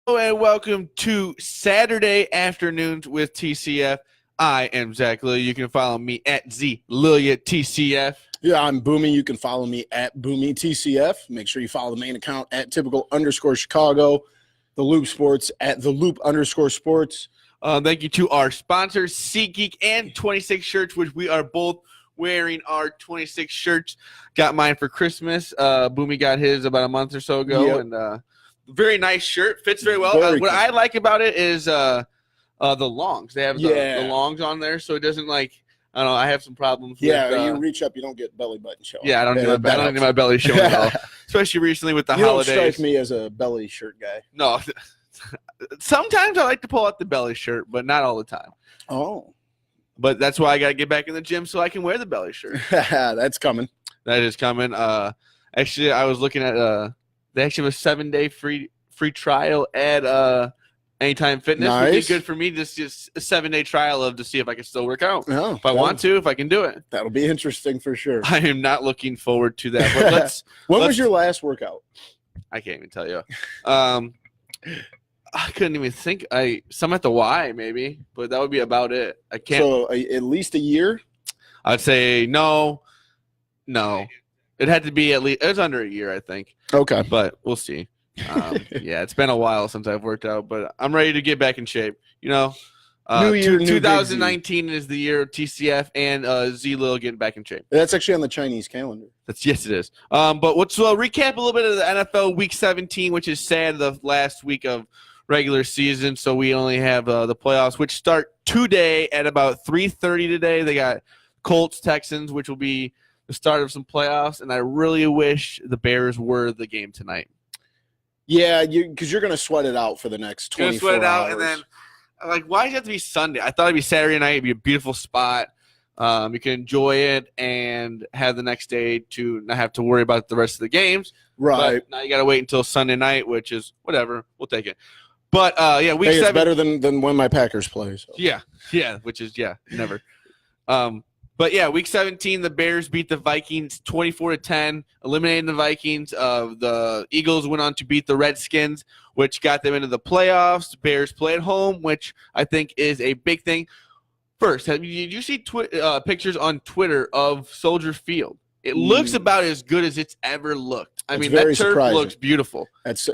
And welcome to Saturday Afternoons with TCF. I am Zach Lilly. You can follow me at TCF. Yeah, I'm Boomy. You can follow me at BoomyTCF. Make sure you follow the main account at typical_Chicago, the Loop Sports at the Loop_sports. Thank you to our sponsors, SeatGeek and 26 Shirts, which we are both wearing our 26 shirts. Got mine for Christmas. Boomy got his about a month or so ago, and very nice shirt. Fits very well. What I like about it is the longs. They have the longs on there, so it doesn't I don't know. I have some problems. You reach up, you don't get belly button showing. Yeah, I don't need my belly showing at all. Especially recently with the holidays. You don't strike me as a belly shirt guy. No. Sometimes I like to pull out the belly shirt, but not all the time. Oh. But that's why I got to get back in the gym so I can wear the belly shirt. That's coming. That is coming. Actually, I was looking at they actually have a 7-day free trial at Anytime Fitness. Nice. Would be good for me. Just a 7-day trial to see if I can still work out. Oh, if I want to, if I can do it. That'll be interesting for sure. I am not looking forward to that. But when was your last workout? I can't even tell you. I couldn't even think. Some at the Y maybe, but that would be about it. I can't. So at least a year? I'd say no. It had to be at least. It was under a year, I think. Okay, but we'll see. Yeah, it's been a while since I've worked out, but I'm ready to get back in shape. New year, 2019 is the year of TCF and Z Lil getting back in shape. That's actually on the Chinese calendar. Yes, it is. But let's recap a little bit of the NFL Week 17, which is sad, the last week of regular season. So we only have the playoffs, which start today at about 3:30 today. They got Colts, Texans, which will be the start of some playoffs, and I really wish the Bears were the game tonight. Yeah, because you're going to sweat it out for the next 24 hours. Out, and then, why does it have to be Sunday? I thought it'd be Saturday night. It'd be a beautiful spot. You can enjoy it and have the next day to not have to worry about the rest of the games. Right. But now you got to wait until Sunday night, which is whatever. We'll take it. But, week 7. It's better than when my Packers play. So. Yeah, which is, never. But, week 17, the Bears beat the Vikings 24-10, eliminating the Vikings. The Eagles went on to beat the Redskins, which got them into the playoffs. Bears play at home, which I think is a big thing. First, did you see pictures on Twitter of Soldier Field? It looks about as good as it's ever looked. I mean, that turf looks beautiful. That's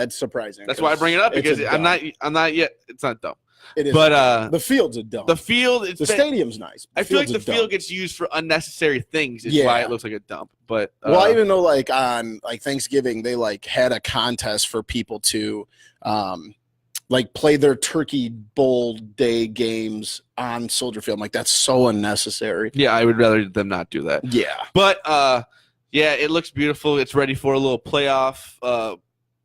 surprising. That's why I bring it up, because I'm not yet. It's not dumb. It is, but the field's a dump. The stadium's nice. I feel like the field gets used for unnecessary things. Is why it looks like a dump. But I even know on Thanksgiving they had a contest for people to play their Turkey Bowl day games on Soldier Field. I'm like, that's so unnecessary. Yeah, I would rather them not do that. Yeah, but it looks beautiful. It's ready for a little playoff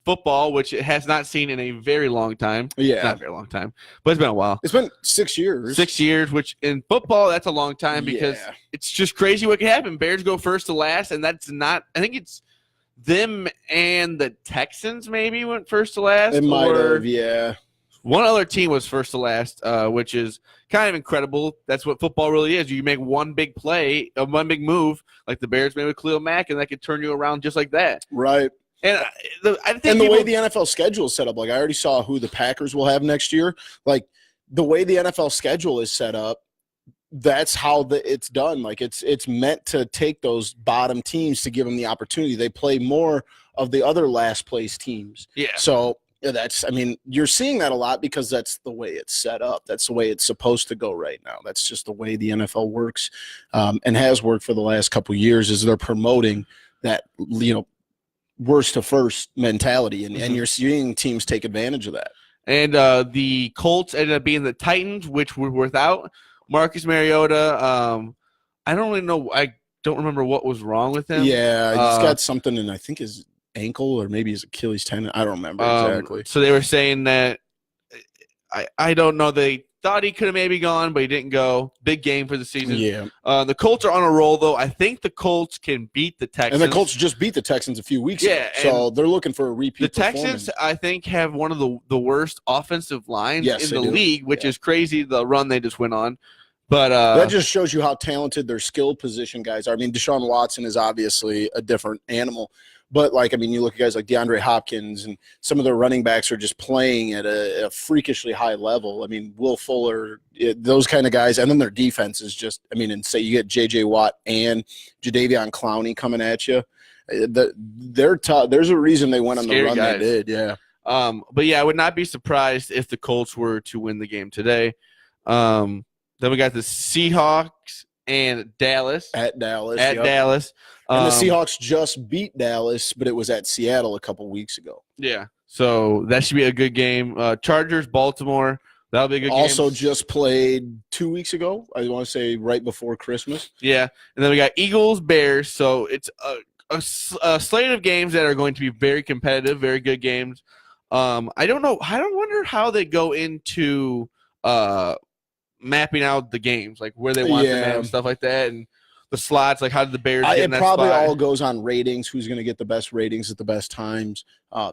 football, which it has not seen in a very long time. Yeah. Not a very long time, but it's been a while. It's been 6 years. 6 years, which in football, that's a long time because it's just crazy what can happen. Bears go first to last, and that's not – I think it's them and the Texans maybe went first to last. It might have, yeah. One other team was first to last, which is kind of incredible. That's what football really is. You make one big play, one big move, like the Bears made with Khalil Mack, and that could turn you around just like that. Right. And I think the way the NFL schedule is set up, I already saw who the Packers will have next year. The way the NFL schedule is set up, that's how it's done. It's meant to take those bottom teams to give them the opportunity. They play more of the other last place teams. Yeah. So you're seeing that a lot because that's the way it's set up. That's the way it's supposed to go right now. That's just the way the NFL works, and has worked for the last couple of years. Is they're promoting that worst to first mentality, and you're seeing teams take advantage of that. And the Colts ended up being the Titans, which were without Marcus Mariota. I don't really know. I don't remember what was wrong with him. Yeah, he's got something in, I think, his ankle or maybe his Achilles tendon. I don't remember exactly. So they were saying that I don't know. They thought he could have maybe gone, but he didn't go. Big game for the season. Yeah. The Colts are on a roll, though. I think the Colts can beat the Texans. And the Colts just beat the Texans a few weeks ago. So they're looking for a repeat. The Texans, I think, have one of the worst offensive lines in the league, which is crazy, the run they just went on. But that just shows you how talented their skill position guys are. I mean, Deshaun Watson is obviously a different animal. But like, I mean, you look at guys like DeAndre Hopkins and some of their running backs are just playing at a freakishly high level. I mean, Will Fuller, those kind of guys, and then their defense is just, I mean, and say you get J.J. Watt and Jadeveon Clowney coming at you. They're tough. There's a reason they went on the run guys. they did. Yeah. But yeah, I would not be surprised if the Colts were to win the game today. Then we got the Seahawks and Dallas. At Dallas. Dallas. And the Seahawks just beat Dallas, but it was at Seattle a couple weeks ago. Yeah. So that should be a good game. Chargers, Baltimore. That'll be a good game. Also just played 2 weeks ago. I want to say right before Christmas. Yeah. And then we got Eagles, Bears. So it's a slate of games that are going to be very competitive, very good games. I don't know. I don't wonder how they go into mapping out the games, like where they want them at and stuff like that, and the slots. Like, how did the Bears get in that probably spot? all goes on ratings. Who's going to get the best ratings at the best times?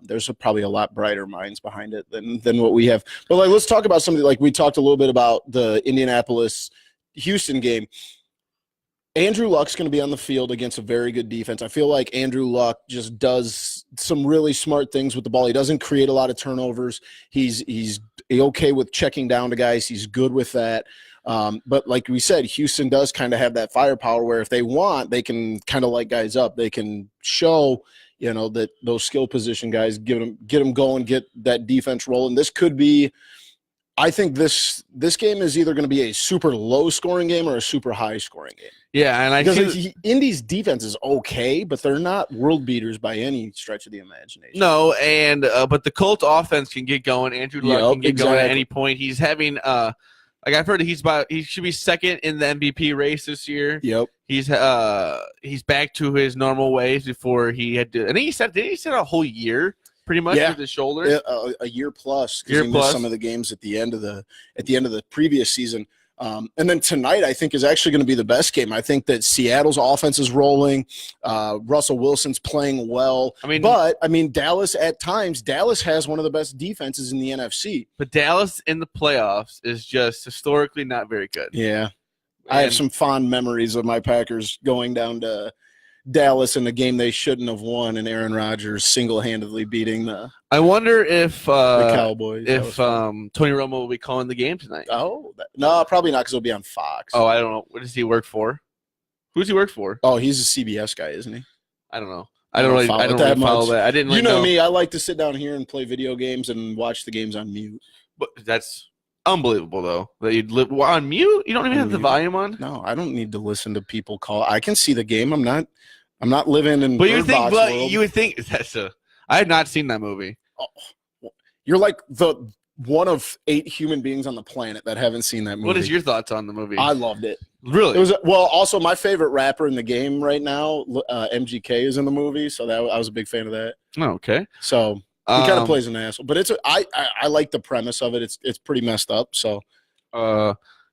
There's probably a lot brighter minds behind it than what we have. But like, let's talk about something like we talked a little bit about the Indianapolis-Houston game. Andrew Luck's going to be on the field against a very good defense. I feel like Andrew Luck just does some really smart things with the ball. He doesn't create a lot of turnovers. He's okay with checking down to guys. He's good with that. But like we said, Houston does kind of have that firepower where if they want, they can kind of light guys up. They can show, that those skill position guys, get them going, get that defense rolling. This could be – I think this game is either going to be a super low scoring game or a super high scoring game. Yeah, and because Indy's defense is okay, but they're not world beaters by any stretch of the imagination. No, and but the Colts offense can get going. Andrew Luck can get going at any point. He's having like I've heard he should be second in the MVP race this year. Yep. He's back to his normal ways before he had to. I think he said a whole year. Pretty much with his shoulder, a year plus. Because he missed some of the games at the end of the previous season, and then tonight I think is actually going to be the best game. I think that Seattle's offense is rolling. Russell Wilson's playing well. But Dallas at times. Dallas has one of the best defenses in the NFC. But Dallas in the playoffs is just historically not very good. Yeah, I have some fond memories of my Packers going down to Dallas in a game they shouldn't have won, and Aaron Rodgers single-handedly beating the I wonder if the Cowboys. If Tony Romo will be calling the game tonight. Oh, no, probably not because it'll be on Fox. Oh, I don't know. What does he work for? Who does he work for? Oh, he's a CBS guy, isn't he? I don't know. I don't really follow that. I didn't. Know me. I like to sit down here and play video games and watch the games on mute. But that's unbelievable, though. That you'd live on mute. You don't even have the volume on. No, I don't need to listen to people call. I can see the game. I'm not living in. But you would think that's I had not seen that movie. Oh, you're like the one of 8 human beings on the planet that haven't seen that movie. What is your thoughts on the movie? I loved it. Really? It was also my favorite rapper in the game right now. MGK is in the movie, so I was a big fan of that. Oh, okay. So he kind of plays an asshole, but I like the premise of it. It's pretty messed up. So.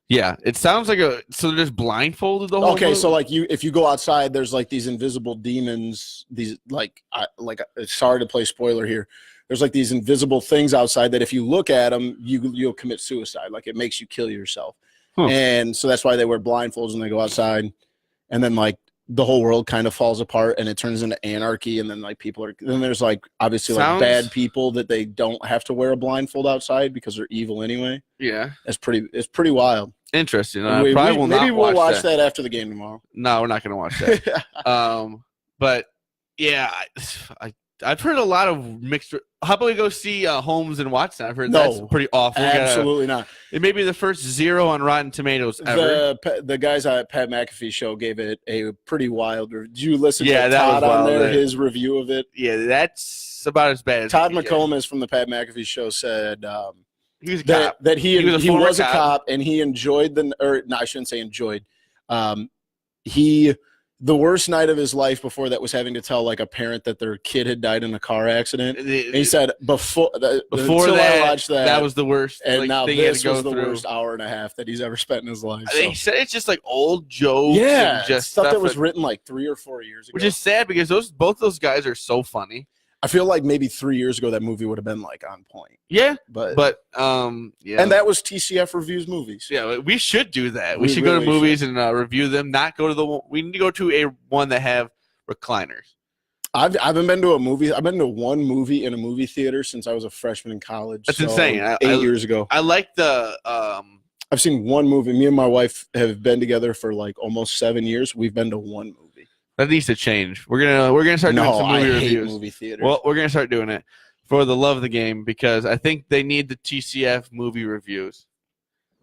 Yeah, it sounds like so they're just blindfolded the whole movie? So like if you go outside, there's like these invisible demons, these sorry to play spoiler here. There's like these invisible things outside that if you look at them, you'll commit suicide. Like it makes you kill yourself. Huh. And so that's why they wear blindfolds when they go outside. And then like the whole world kind of falls apart and it turns into anarchy. And then like then there's like obviously like bad people that they don't have to wear a blindfold outside because they're evil anyway. Yeah. It's pretty wild. Interesting. Maybe we'll watch that after the game tomorrow. No, we're not going to watch that. But yeah, I've heard a lot of mixed. How about we go see Holmes and Watson? I've heard that's pretty awful. Absolutely not. It may be the first 0 on Rotten Tomatoes ever. The guys at Pat McAfee show gave it a pretty wild. Did you listen to Todd on there? His review of it. Yeah, that's about as bad as Todd McComas from the Pat McAfee show said. He was a cop. That he was a cop and he enjoyed I shouldn't say enjoyed. The worst night of his life before that was having to tell like a parent that their kid had died in a car accident. And he said before that I watched that was the worst. And now this was the worst hour and a half that he's ever spent in his life. He said it's just like old jokes. Yeah, and just stuff that was written like 3 or 4 years ago. Which is sad because both those guys are so funny. I feel like maybe 3 years ago that movie would have been like on point. Yeah, but yeah, and that was TCF reviews movies. Yeah, we should do that. We should go to movies and review them. Not go to we need to go to one that have recliners. I haven't been to a movie. I've been to one movie in a movie theater since I was a freshman in college. That's so insane. 8 years ago. I like the I've seen one movie. Me and my wife have been together for like almost 7 years. We've been to one movie. that needs to change. We're gonna start doing some movie I hate reviews. movie theaters. Well, we're gonna start doing it for the love of the game because I think they need the TCF movie reviews.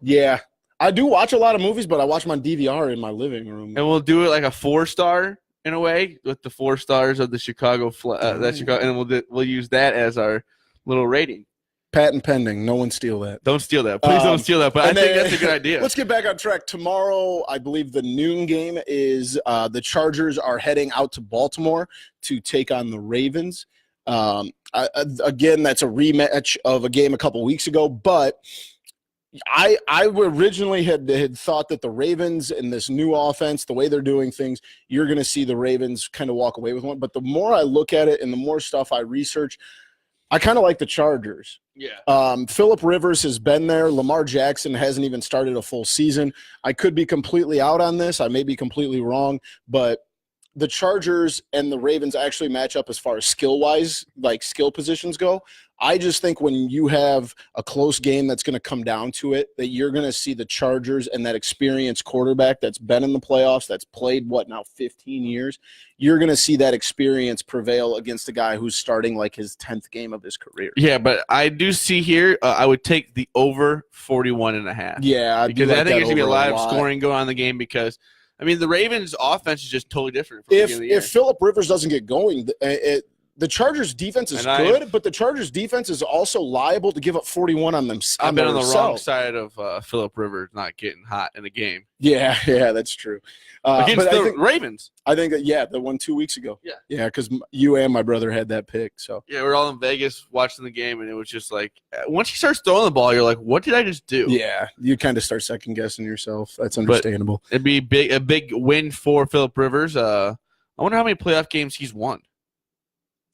Yeah, I do watch a lot of movies, but I watch them on DVR in my living room. And we'll do it like a 4-star in a way with the 4 stars of the Chicago, and we'll use that as our little rating. Patent pending. No one steal that. Don't steal that. Please don't steal that. But I think that's a good idea. Let's get back on track. Tomorrow, I believe the noon game is the Chargers are heading out to Baltimore to take on the Ravens. Again, that's a rematch of a game a couple weeks ago, but I originally had thought that the Ravens in this new offense, the way they're doing things, you're going to see the Ravens kind of walk away with one. But the more I look at it and the more stuff I research, I kind of like the Chargers. Yeah. Phillip Rivers has been there. Lamar Jackson hasn't even started a full season. I could be completely out on this. I may be completely wrong, but the Chargers and the Ravens actually match up as far as skill-wise, like skill positions go. I just think when you have a close game that's going to come down to it, that you're going to see the Chargers and that experienced quarterback that's been in the playoffs, that's played, 15 years, you're going to see that experience prevail against a guy who's starting like his 10th game of his career. Yeah, but I do see here, I would take the over 41.5. Yeah, because I think there's going to be a lot of scoring going on in the game because – I mean, the Ravens' offense is just totally different from the beginning of the year. If Phillip Rivers doesn't get going, the Chargers' defense is good, but the Chargers' defense is also liable to give up 41 on them. I've been on the wrong side of Phillip Rivers not getting hot in a game. Yeah, that's true. Against the Ravens. I think that, the one 2 weeks ago. Yeah, because you and my brother had that pick. So yeah, we're all in Vegas watching the game, and it was just like once he starts throwing the ball, you're like, what did I just do? Yeah, you kind of start second-guessing yourself. That's understandable. But it'd be a big win for Phillip Rivers. I wonder how many playoff games he's won.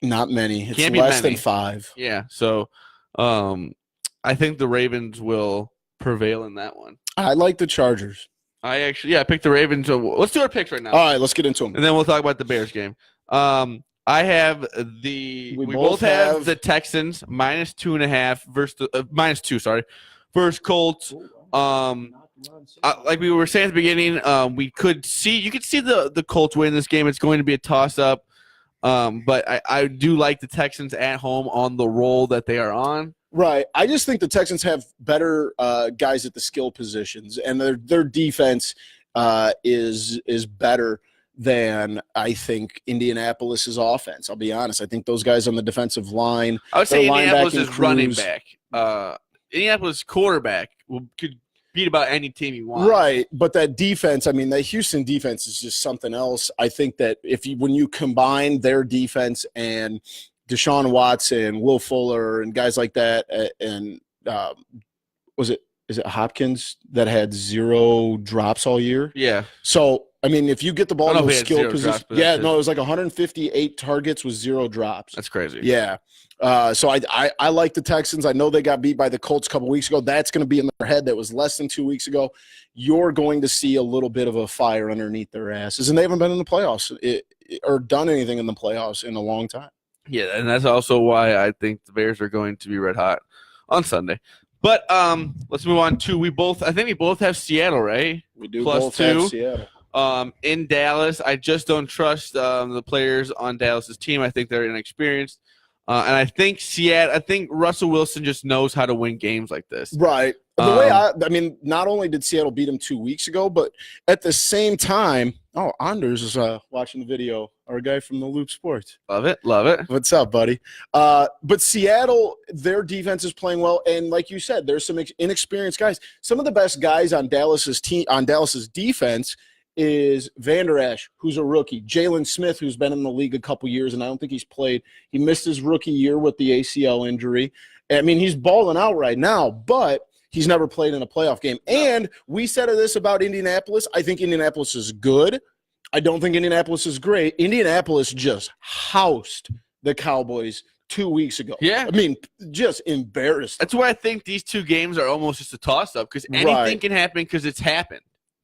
Not many. It's Can't be less many. than 5. Yeah, so I think the Ravens will prevail in that one. I like the Chargers. I picked the Ravens. Let's do our picks right now. All right, let's get into them. And then we'll talk about the Bears game. I have we both have the Texans -2.5 versus -2, versus Colts. Like we were saying at the beginning, you could see the Colts win this game. It's going to be a toss-up. But I do like the Texans at home on the roll that they are on. Right. I just think the Texans have better guys at the skill positions, and their defense is better than I think Indianapolis's offense. I'll be honest. I think those guys on the defensive line. I would say Indianapolis' running back. Indianapolis quarterback could beat about any team you want. Right, but that defense, I mean, that Houston defense is just something else. I think that when you combine their defense and Deshaun Watson, Will Fuller, and guys like that, and is it Hopkins that had 0 drops all year? Yeah. So, I mean, if you get the ball in those skill positions, it was like 158 targets with 0 drops. That's crazy. Yeah. So I like the Texans. I know they got beat by the Colts a couple weeks ago. That's going to be in their head. That was less than 2 weeks ago. You're going to see a little bit of a fire underneath their asses, and they haven't been in the playoffs or done anything in the playoffs in a long time. Yeah, and that's also why I think the Bears are going to be red hot on Sunday. But let's move on to I think we both have Seattle, right? We do +2. Have Seattle. In Dallas, I just don't trust the players on Dallas's team. I think they're inexperienced. And I think Russell Wilson just knows how to win games like this. Right. The way I mean, not only did Seattle beat him 2 weeks ago, but at the same time, Anders is watching the video. Our guy from the Loop Sports. Love it. Love it. What's up, buddy? But Seattle, their defense is playing well. And like you said, there's some inexperienced guys. Some of the best guys on Dallas's defense is Vander Esch, who's a rookie. Jalen Smith, who's been in the league a couple years, and I don't think he's played. He missed his rookie year with the ACL injury. I mean, he's balling out right now, but he's never played in a playoff game. And we said this about Indianapolis. I think Indianapolis is good. I don't think Indianapolis is great. Indianapolis just housed the Cowboys 2 weeks ago. Yeah. I mean, just embarrassed. That's why I think these two games are almost just a toss-up because anything can happen because it's happened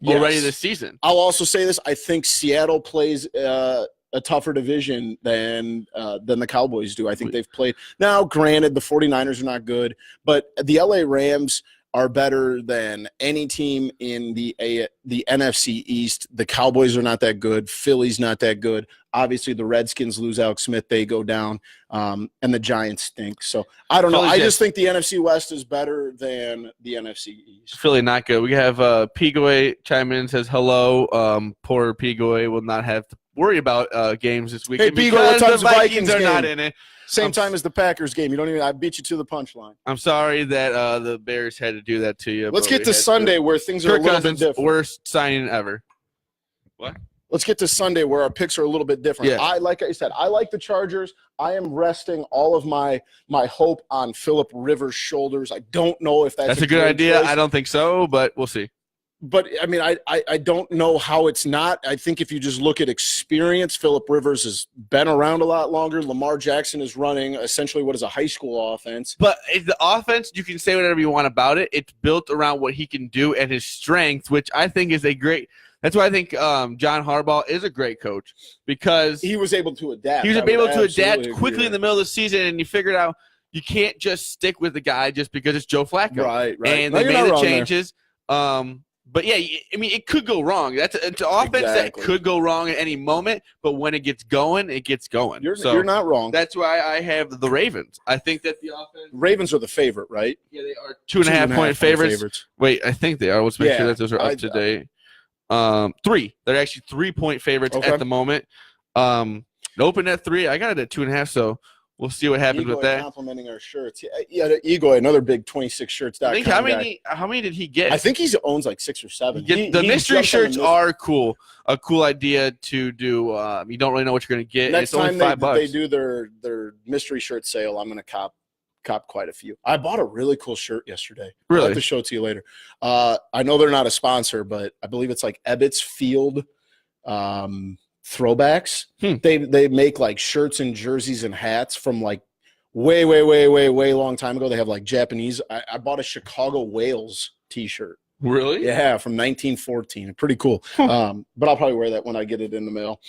already this season. I'll also say this. I think Seattle plays a a tougher division than the Cowboys do. I think they've played. Now, granted, the 49ers are not good, but the LA Rams are better than any team in the NFC East. The Cowboys are not that good. Philly's not that good. Obviously, the Redskins lose Alex Smith. They go down. And the Giants stink. So, I don't know. I just think the NFC West is better than the NFC East. Philly, not good. We have Pigoy chime in and says, hello. Poor Pigoy will not have to worry about games this weekend Pigoy, because the Vikings are not in it. Same time as the Packers game. I beat you to the punchline. I'm sorry that the Bears had to do that to you. Let's get to Sunday where things are a little bit different. Worst signing ever. What? Let's get to Sunday where our picks are a little bit different. Yeah. Like I said, I like the Chargers. I am resting all of my hope on Phillip Rivers' shoulders. I don't know if that's a good idea. choice. I don't think so, but we'll see. But, I mean, I don't know how it's not. I think if you just look at experience, Phillip Rivers has been around a lot longer. Lamar Jackson is running essentially what is a high school offense. But the offense, you can say whatever you want about it. It's built around what he can do and his strength, which I think is a great – that's why I think John Harbaugh is a great coach because he was able to adapt. He was able to adapt quickly in the middle of the season, and you figured out you can't just stick with the guy just because it's Joe Flacco. Right. And they made the changes. But, yeah, I mean, it could go wrong. It's an offense that could go wrong at any moment, but when it gets going, it gets going. You're not wrong. That's why I have the Ravens. I think that the offense – Ravens are the favorite, right? Yeah, they are 2.5-point favorites. Wait, I think they are. Let's make sure that those are up to date. 3. They're actually 3-point favorites at the moment. It opened at 3. I got it at 2.5, so we'll see what happens with that. Complimenting our shirts. Yeah, Igor, another big 26shirts.com. I think how many did he get? I think he owns like 6 or 7. The mystery shirts are cool. A cool idea to do. You don't really know what you're going to get. Next it's only time $5. They do their mystery shirt sale, I'm going to cop quite a few. I bought a really cool shirt yesterday. Really? I'll have to show it to you later. I know they're not a sponsor, but I believe it's like Ebbets Field throwbacks. They make like shirts and jerseys and hats from like way long time ago. They have like Japanese. I bought a Chicago Whales t-shirt. Really? Yeah, from 1914. Pretty cool. But I'll probably wear that when I get it in the mail.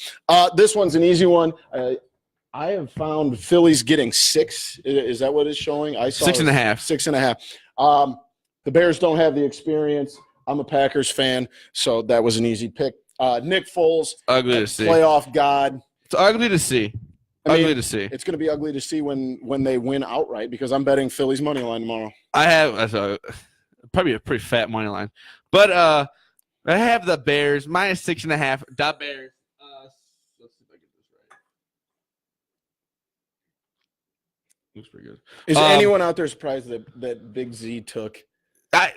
This one's an easy one. I have found Phillies getting 6. Is that what it's showing? I saw 6.5. 6.5. The Bears don't have the experience. I'm a Packers fan, so that was an easy pick. Nick Foles, ugly to see. Playoff god. It's ugly to see. To see. It's going to be ugly to see when they win outright because I'm betting Phillies money line tomorrow. I have probably a pretty fat money line, but I have the Bears minus 6.5. The Bears. Let's see if I get this right. Looks pretty good. Is anyone out there surprised that Big Z took?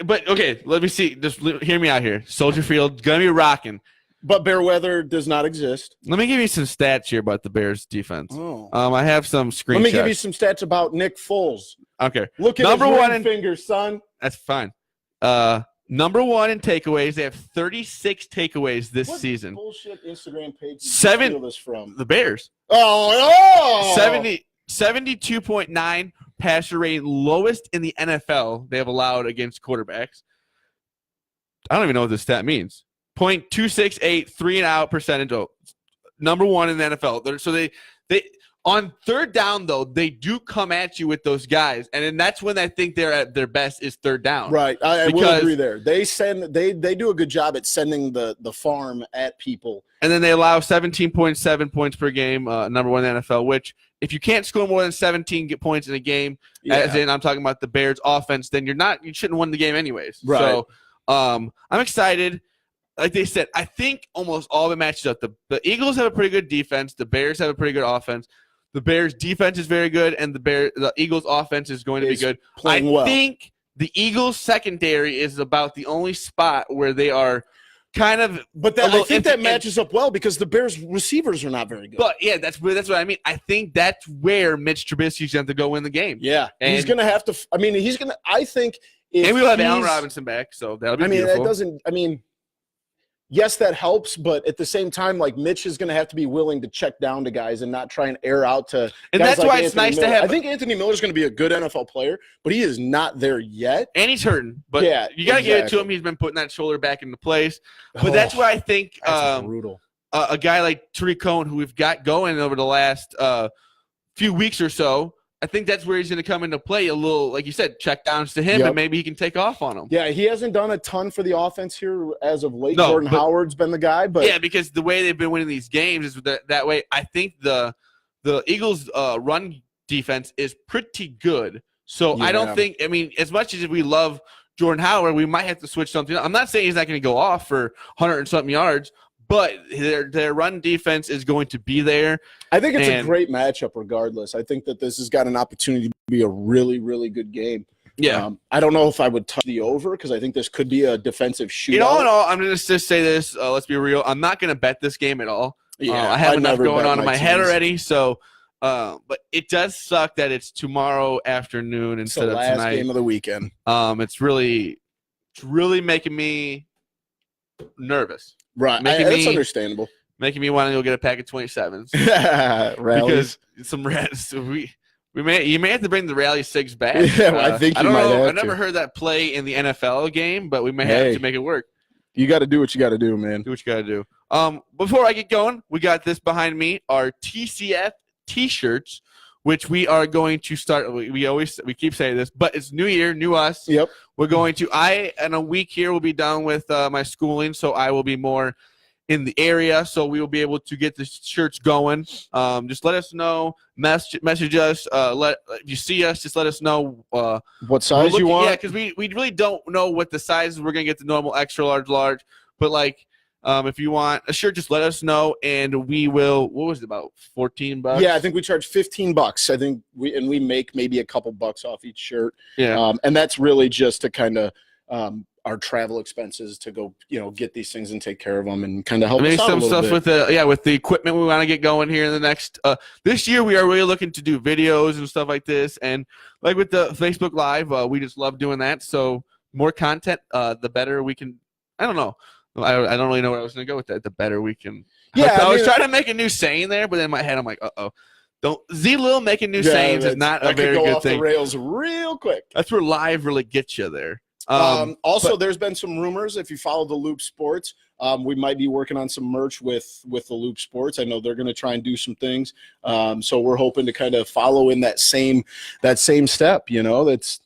But okay, let me see. Just hear me out here. Soldier Field gonna be rocking. But bear weather does not exist. Let me give you some stats here about the Bears defense. Oh. I have some screenshots. Let me give you some stats about Nick Foles. Okay. Look at number his one ring fingers, son. That's fine. Number 1 in takeaways. They have 36 takeaways this season. Bullshit Instagram page. 7. Steal this from The Bears. Oh. 72.9 passer rating, lowest in the NFL they have allowed against quarterbacks. I don't even know what this stat means. .268 3-and-out percentage. Number 1 in the NFL. So they on third down though they do come at you with those guys, and then that's when I think they're at their best is third down. Right, I will agree there. They do a good job at sending the farm at people, and then they allow 17.7 points per game. Number 1 in the NFL. Which if you can't score more than 17 points in a game, as in I'm talking about the Bears offense, then you shouldn't win the game anyways. Right. So I'm excited. Like they said, I think almost all of it matches up. The Eagles have a pretty good defense. The Bears have a pretty good offense. The Bears' defense is very good, and the Eagles' offense is going to be good. I think the Eagles' secondary is about the only spot where they are kind of. But I think that matches up well because the Bears' receivers are not very good. But yeah, that's what I mean. I think that's where Mitch Trubisky's going to go win the game. Yeah, and he's going to have to. I mean, he's going to. I think. And we'll have Allen Robinson back, so that'll be beautiful. That doesn't. I mean. Yes, that helps, but at the same time, like Mitch is going to have to be willing to check down to guys and not try and air out to. And that's why it's nice to have. I think Anthony Miller is going to be a good NFL player, but he is not there yet. And he's hurting, but you got to give it to him. He's been putting that shoulder back into place. But that's why I think that's brutal. a guy like Tariq Cohen, who we've got going over the last few weeks or so, I think that's where he's going to come into play a little, like you said, check downs to him, and maybe he can take off on him. Yeah, he hasn't done a ton for the offense here as of late. No, Jordan Howard's been the guy. But yeah, because the way they've been winning these games is that way. I think the Eagles' run defense is pretty good. So I don't think – I mean, as much as we love Jordan Howard, we might have to switch something up. I'm not saying he's not going to go off for 100-something yards, but their run defense is going to be there. I think it's a great matchup regardless. I think that this has got an opportunity to be a really, really good game. Yeah. I don't know if I would touch the over because I think this could be a defensive shootout. In all, I'm going to just say this. Let's be real. I'm not going to bet this game at all. Yeah, I have enough going on in my head already. So, but it does suck that it's tomorrow afternoon instead of tonight. It's the last game of the weekend. It's really making me nervous. Right, that's understandable. Making me want to go get a pack of 27s. Rallies. Because some reds. You may have to bring the Rally 6 back. Yeah, I think I don't might know. have I never heard that play in the NFL game, but we may have to make it work. You got to do what you got to do, man. Do what you got to do. Before I get going, we got this behind me, our TCF T-shirts, which we are going to start. We keep saying this, but it's New Year, new us. Yep. We're going to. In a week here, will be done with my schooling, so I will be more in the area. So we will be able to get the shirts going. Just let us know. Message us. If you see us, just let us know what size you want. Yeah, because we really don't know what the sizes. We're gonna get the normal, extra large, but like. If you want a shirt, just let us know, and we will. What was it, about $14? Yeah, I think we charge $15. I think we make maybe a couple bucks off each shirt. Yeah, and that's really just to kind of our travel expenses to go, get these things and take care of them and kind of help. Us out some a little stuff bit. with the equipment we want to get going here in the next. This year we are really looking to do videos and stuff like this, and like with the Facebook Live, we just love doing that. So more content, the better we can. I don't know. I don't really know where I was going to go with that. The better we can. Yeah, I was trying to make a new saying there, but in my head I'm like, don't Z-Lil making new sayings is not a very good thing. That could go off the rails real quick. That's where live really gets you there. There's been some rumors. If you follow the Loop Sports, we might be working on some merch with the Loop Sports. I know they're going to try and do some things. So we're hoping to kind of follow in that same step. That's.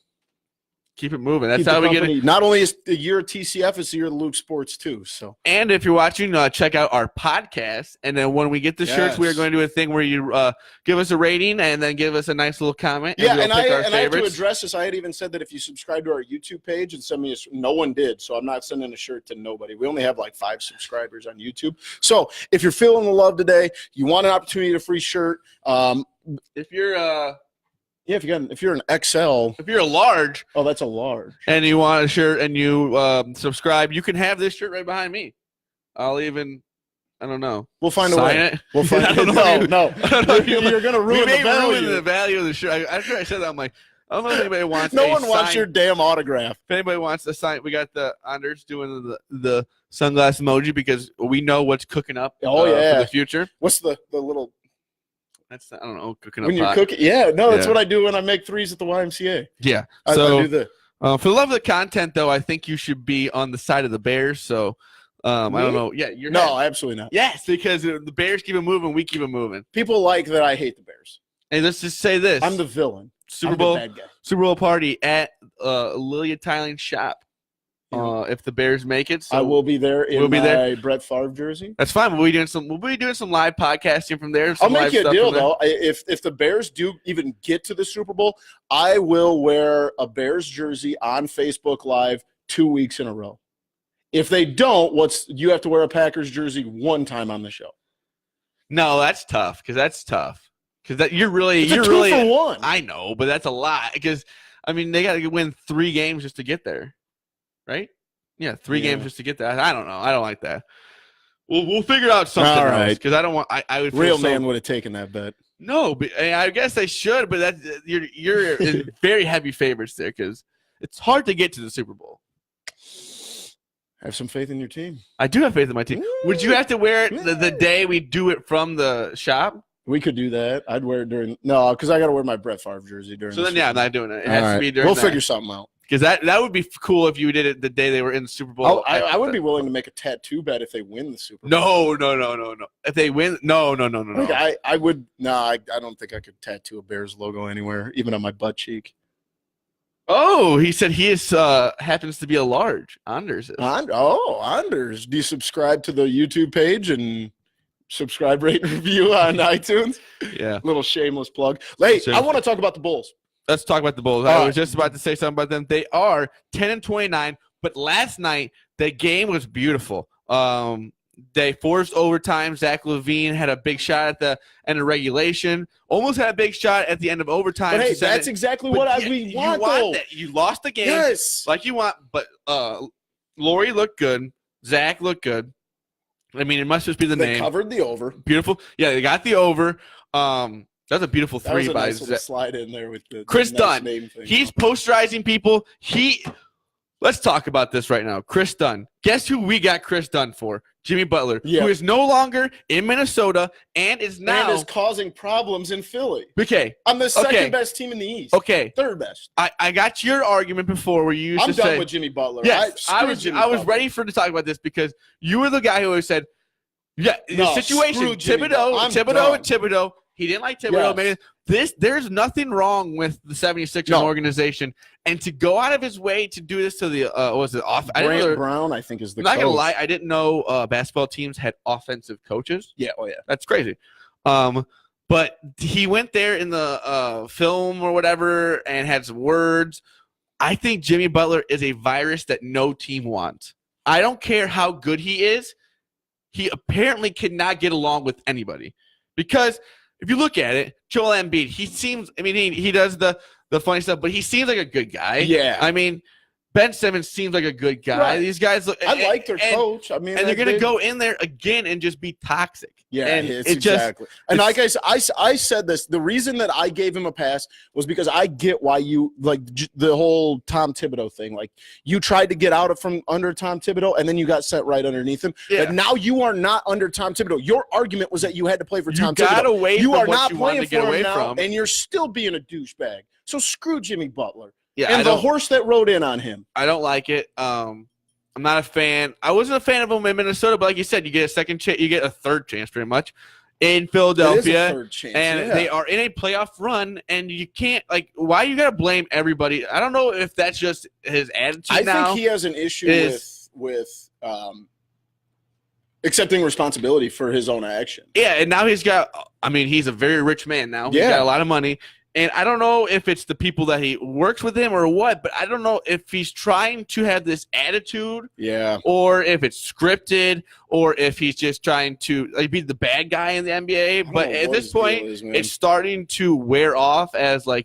Keep it moving. That's how we get it. Not only is the year of TCF, it's the year of the Loop Sports too. So, and if you're watching, check out our podcast. And then when we get the shirts, we are going to do a thing where you give us a rating and then give us a nice little comment. Yeah, and I have to address this. I had even said that if you subscribe to our YouTube page and send me no one did, so I'm not sending a shirt to nobody. We only have like 5 subscribers on YouTube. So if you're feeling the love today, you want an opportunity to free shirt. If you're if you're an XL. If you're a large. Oh, that's a large. And you want a shirt and you subscribe, you can have this shirt right behind me. I'll even, I don't know. We'll find a way. It. We'll find it. No. You're going to ruin the value of the shirt. After I said that, I'm like, I don't know if anybody wants No one wants your damn autograph. If anybody wants to sign, we got the Anders doing the sunglass emoji because we know what's cooking up for the future. What's the little... That's, I don't know, cooking up when you're pot. Cooking. Yeah, no, that's what I do when I make threes at the YMCA. Yeah. So I do the. For the love of the content, though, I think you should be on the side of the Bears. So I don't know. Yeah, you're no, absolutely not. Yes, because the Bears keep it moving, we keep it moving. People like that I hate the Bears. And let's just say this: I'm the villain. Super Bowl party at Lilia Tiling Shop. If the Bears make it, so I will be there in my Brett Favre jersey. That's fine. We'll be doing some live podcasting from there. I'll make you a deal though. If the Bears do even get to the Super Bowl, I will wear a Bears jersey on Facebook Live 2 weeks in a row. If they don't, you have to wear a Packers jersey one time on the show. No, that's tough because you're really 2 for 1. I know, but that's a lot because they got to win 3 games just to get there. Right? Yeah, 3 games just to get that. I don't know. I don't like that. We'll figure out something else because I don't want. I would. Real man would have taken that bet. No, but I guess they should. But you're in very heavy favorites there because it's hard to get to the Super Bowl. Have some faith in your team. I do have faith in my team. Would you have to wear it the day we do it from the shop? We could do that. I'd wear it during because I got to wear my Brett Favre jersey during. So then, I'm not doing it. It has to be during. We'll figure something out. Because that would be cool if you did it the day they were in the Super Bowl. I would be willing to make a tattoo bet if they win the Super Bowl. No. If they win, no. Like I would. No, I don't think I could tattoo a Bears logo anywhere, even on my butt cheek. Oh, he said he is happens to be a large. Anders is. Anders. Do you subscribe to the YouTube page and subscribe, rate, and review on iTunes? Yeah. Little shameless plug. Hey, I want to talk about the Bulls. Let's talk about the Bulls. I was just about to say something about them. They are 10-29, but last night the game was beautiful. They forced overtime. Zach LaVine had a big shot at the end of regulation. Almost had a big shot at the end of overtime. But hey, that's exactly what we want. That. You lost the game, like you want. But Laurie looked good. Zach looked good. I mean, it must just be the name. They covered the over. Beautiful. Yeah, they got the over. That's a beautiful three by nice little slide in there with the Chris nice Dunn. name thing. He's posterizing people. Let's talk about this right now. Chris Dunn. Guess who we got Chris Dunn for? Jimmy Butler, who is no longer in Minnesota and is causing problems in Philly. Okay. I'm the second best team in the East. Okay. Third best. I got your argument before where you used to say. I'm done with Jimmy Butler. Yes, I was ready to talk about this because you were the guy who always said, the situation, Thibodeau. He didn't like Thibodeau. Maybe there's nothing wrong with the 76ers organization, and to go out of his way to do this to the Brant Brown, I think is the. I'm not gonna lie, I didn't know basketball teams had offensive coaches. Yeah, that's crazy. But he went there in the film or whatever and had some words. I think Jimmy Butler is a virus that no team wants. I don't care how good he is. He apparently cannot get along with anybody because. If you look at it, Joel Embiid, he seems – I mean, he does the funny stuff, but he seems like a good guy. Yeah. I mean, Ben Simmons seems like a good guy. Right. These guys look – I like their coach. I mean, and they're going to go in there again and just be toxic. Yeah, and exactly. And like I said this, the reason that I gave him a pass was because I get why you – like the whole Tom Thibodeau thing. Like you tried to get out from under Tom Thibodeau, and then you got set right underneath him. Yeah. But now you are not under Tom Thibodeau. Your argument was that you had to play for Tom Thibodeau. You are not playing for him now, and you're still being a douchebag. So screw Jimmy Butler. Yeah, and the horse that rode in on him. I don't like it. I'm not a fan. I wasn't a fan of him in Minnesota, but like you said, you get a second chance. You get a third chance, pretty much, in Philadelphia. It is a third chance, and they are in a playoff run, and you can't why you got to blame everybody? I don't know if that's just his attitude. I think he has an issue with accepting responsibility for his own action. Yeah, and now he's got. I mean, he's a very rich man now. He's got a lot of money. And I don't know if it's the people that he works with him or what, but I don't know if he's trying to have this attitude, or if it's scripted, or if he's just trying to be the bad guy in the NBA. But at this point, it's starting to wear off as he's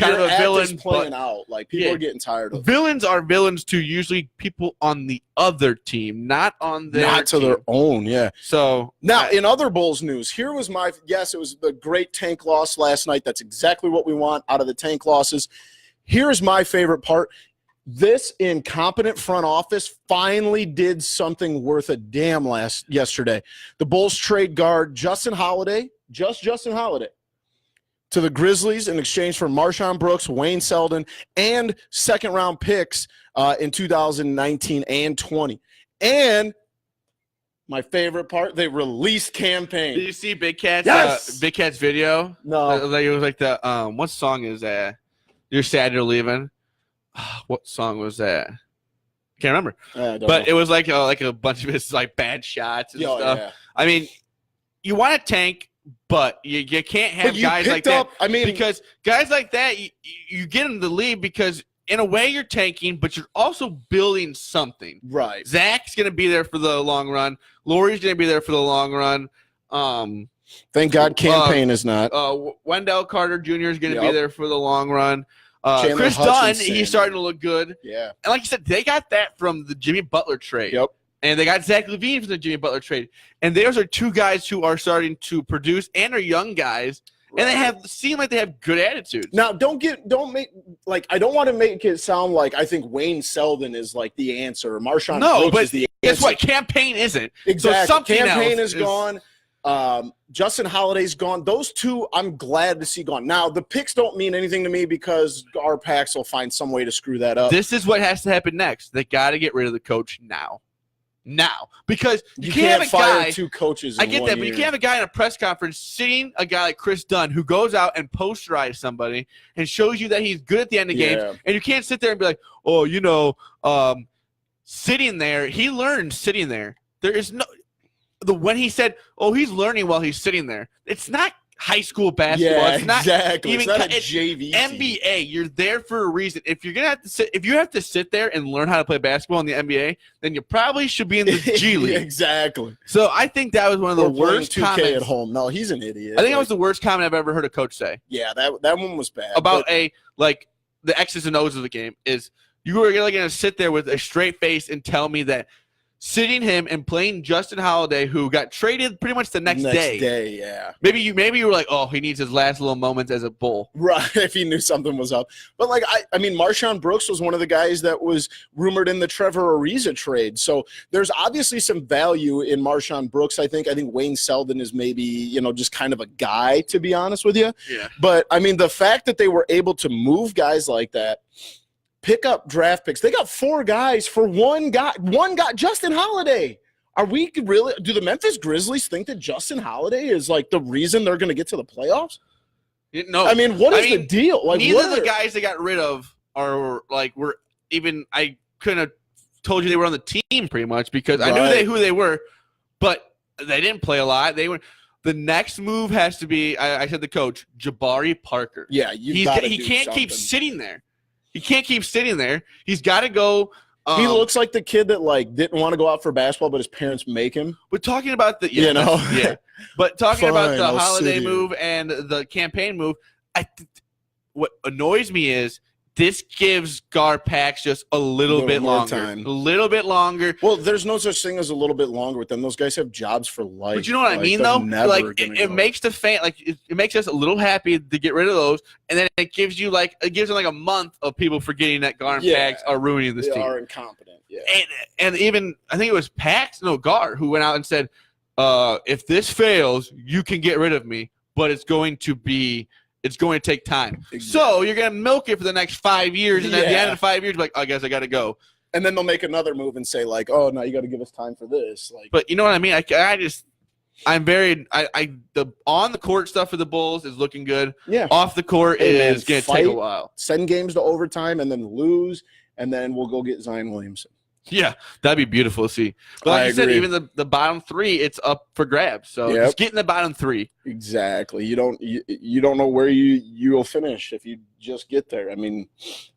kind of a villain. Playing out people are getting tired of it. Villains are villains to usually people on the other team, not on their team. Their own. Yeah. So now in other Bulls news, here was it was the great tank loss last night. That's exactly what we want out of the tank losses. Here's my favorite part. This incompetent front office finally did something worth a damn yesterday. The Bulls trade guard Justin Holiday to the Grizzlies in exchange for Marshawn Brooks, Wayne Selden, and second-round picks in 2019 and 20. And my favorite part, they released Campaign. Did you see Big Cat's Big Cat's video? No. It was like the what song is that? You're Sad You're Leaving. What song was that? Can't remember. But it was like a bunch of his bad shots and stuff. Yeah. I mean, you want to tank. But you can't have guys like that. Because guys like that, you get them to leave because in a way you're tanking, but you're also building something. Right. Zach's going to be there for the long run. Laurie's going to be there for the long run. Thank God Campaign is not. Wendell Carter Jr. is going to be there for the long run. Chris Dunn, he's starting to look good. Yeah. And like you said, they got that from the Jimmy Butler trade. Yep. And they got Zach LaVine from the Jimmy Butler trade. And those are two guys who are starting to produce and are young guys. Right. And they seem like they have good attitudes. Now, I don't want to make it sound like I think Wayne Selden is the answer or Marshawn Brooks is the answer. Guess what? Campaign isn't. Exactly. So something Campaign else is gone. Justin Holiday's gone. Those two, I'm glad to see gone. Now, the picks don't mean anything to me because our Pax will find some way to screw that up. This is what has to happen next. They got to get rid of the coach now. Because you can't have a fire guy. two coaches. I get that, but you can't have a guy in a press conference seeing a guy like Chris Dunn who goes out and posterizes somebody and shows you that he's good at the end of games, and you can't sit there and be like, oh, sitting there. He learned sitting there. There is no when he said, oh, he's learning while he's sitting there. It's not high school basketball. Yeah, it's not exactly. Even it's not a JV team. NBA. You're there for a reason. If you're gonna have to sit, if you have to sit there and learn how to play basketball in the NBA, then you probably should be in the G League. Exactly. So I think that was one of the worst 2K comments at home. No, he's an idiot. I think that was the worst comment I've ever heard a coach say. Yeah, that one was bad. About the X's and O's of the game is you were really going to sit there with a straight face and tell me that sitting him and playing Justin Holiday, who got traded pretty much the next day. Yeah. Maybe you were like, oh, he needs his last little moments as a Bull. Right, if he knew something was up. But, I mean, Marshawn Brooks was one of the guys that was rumored in the Trevor Ariza trade. So there's obviously some value in Marshawn Brooks, I think. I think Wayne Selden is maybe, just kind of a guy, to be honest with you. Yeah. But, I mean, the fact that they were able to move guys like that, pick up draft picks. They got 4 guys for one guy. One guy, Justin Holiday. Are we really? Do the Memphis Grizzlies think that Justin Holiday is the reason they're going to get to the playoffs? No. I mean, what is the deal? Neither of the guys they got rid of were even. I couldn't have told you they were on the team pretty much because I knew who they were, but they didn't play a lot. They were. The next move has to be. I said the coach Jabari Parker. Yeah, he can't keep sitting there. He can't keep sitting there. He's got to go. He looks like the kid that didn't want to go out for basketball, but his parents make him. We're talking about the But talking about the Holiday move and the campaign move, what annoys me is this gives Garpax just a little bit longer. Time. A little bit longer. Well, there's no such thing as a little bit longer with them. Those guys have jobs for life. But you know what I mean, though? It makes the fan it makes us a little happy to get rid of those, and then it gives you them a month of people forgetting that Garpax are ruining this team. They are incompetent. Yeah. And even I think it was Gar who went out and said, if this fails, you can get rid of me, but it's going to take time. Exactly. So you're going to milk it for the next 5 years, and at the end of 5 years, I guess I got to go. And then they'll make another move and say, oh, no, you got to give us time for this. But you know what I mean? The on the court stuff for the Bulls is looking good. Yeah. Off the court is going to take a while. Send games to overtime and then lose, and then we'll go get Zion Williamson. Yeah, that'd be beautiful to see. But like you said, even the bottom 3, it's up for grabs. So just get in the bottom 3. Exactly. You don't know where you will finish if you just get there. I mean,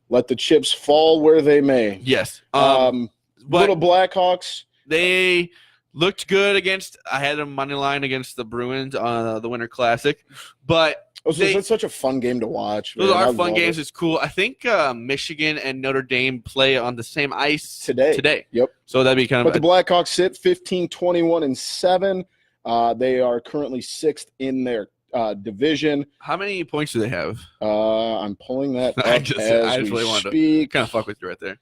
let the chips fall where they may. Yes. Little Blackhawks. They looked good against. I had a money line against the Bruins on the Winter Classic, but. It's such a fun game to watch. Those are fun games. It's cool. I think Michigan and Notre Dame play on the same ice today. Yep. So that'd be kind of. But the Blackhawks sit 15, 21, and 7. They are currently 6th in their division. How many points do they have? I'm pulling that up I just really wanted to kind of fuck with you right there.